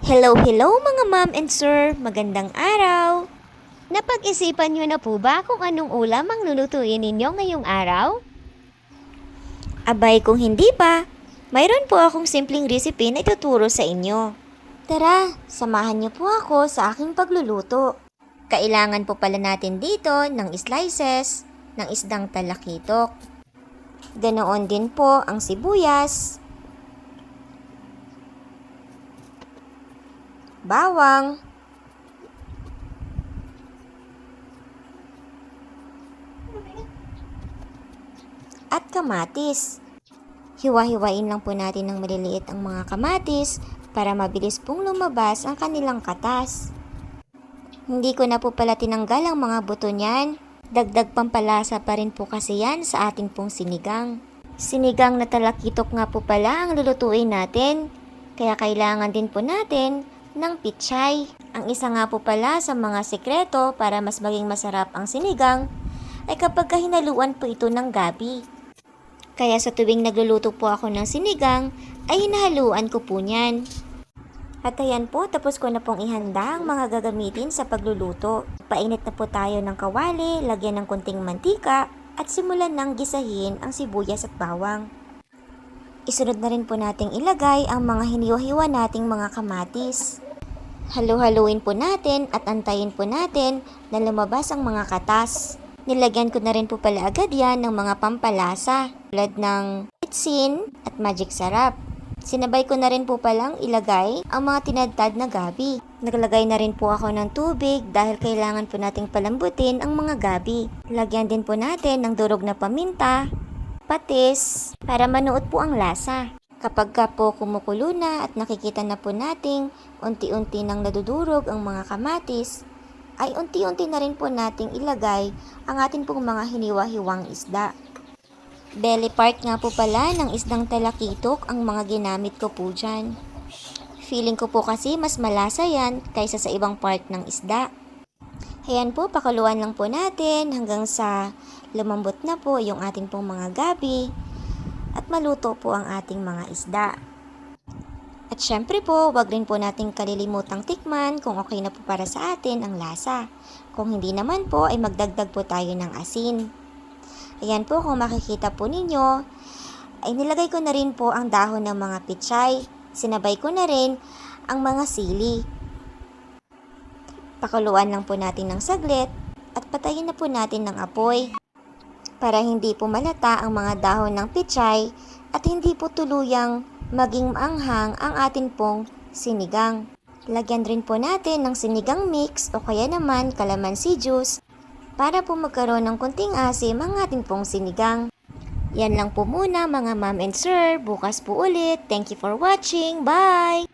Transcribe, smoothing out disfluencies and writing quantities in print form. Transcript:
Hello mga ma'am and sir, magandang araw. Napag-isipan niyo na po ba kung anong ulam ang lulutuin ninyo ngayong araw? Abay kung hindi pa, mayroon po akong simpleng recipe na ituturo sa inyo. Tara, samahan niyo po ako sa aking pagluluto. Kailangan po pala natin dito ng slices ng isdang talakitok. Ganoon din po ang sibuyas, bawang, at kamatis. Hiwa-hiwain lang po natin ng maliliit ang mga kamatis para mabilis pong lumabas ang kanilang katas. Hindi ko na po pala tinanggal ang mga buto niyan. Dagdag pampalasa pa rin po kasi yan sa ating pong sinigang. Sinigang na talakitok nga po pala ang lulutuin natin. Kaya kailangan din po natin ng pichay. Ang isa nga po pala sa mga sekreto para mas maging masarap ang sinigang ay kapag hinaluan po ito ng gabi. Kaya sa tuwing nagluluto po ako ng sinigang, ay hinahaluan ko po niyan. At ayan po, tapos ko na pong ihanda ang mga gagamitin sa pagluluto. Painit na po tayo ng kawali, lagyan ng konting mantika, at simulan ng gisahin ang sibuyas at bawang. Isunod na rin po nating ilagay ang mga hiniwa-hiwa nating mga kamatis. Halu-haluin po natin at antayin po natin na lumabas ang mga katas. Nilagyan ko na rin po pala agad yan ng mga pampalasa tulad ng bitsin at magic sarap. Sinabay ko na rin po palang ilagay ang mga tinadtad na gabi. Naglagay na rin po ako ng tubig dahil kailangan po nating palambutin ang mga gabi. Lagyan din po natin ng durog na paminta, patis, para manuot po ang lasa. Kapag ka po kumukulo na at nakikita na po nating unti-unti nang nadudurog ang mga kamatis, ay unti-unti na rin po nating ilagay ang ating pong mga hiniwa-hiwang isda. Belly part nga po pala ng isdang talakitok ang mga ginamit ko po dyan. Feeling ko po kasi mas malasa yan kaysa sa ibang part ng isda. Ayan po, pakuluan lang po natin hanggang sa lumambot na po yung ating pong mga gabi at maluto po ang ating mga isda. At syempre po, wag rin po nating kalilimutang tikman kung okay na po para sa atin ang lasa. Kung hindi naman po, ay magdagdag po tayo ng asin. Ayan po, kung makikita po ninyo, ay nilagay ko na rin po ang dahon ng mga pichay. Sinabay ko na rin ang mga sili. Pakuluan lang po natin ng saglit at patayin na po natin ng apoy para hindi po malata ang mga dahon ng pichay at hindi po tuluyang maging maanghang ang atin pong sinigang. Lagyan rin po natin ng sinigang mix o kaya naman calamansi juice para po magkaroon ng konting asim ang ating pong sinigang. Yan lang po muna mga ma'am and sir. Bukas po ulit. Thank you for watching. Bye!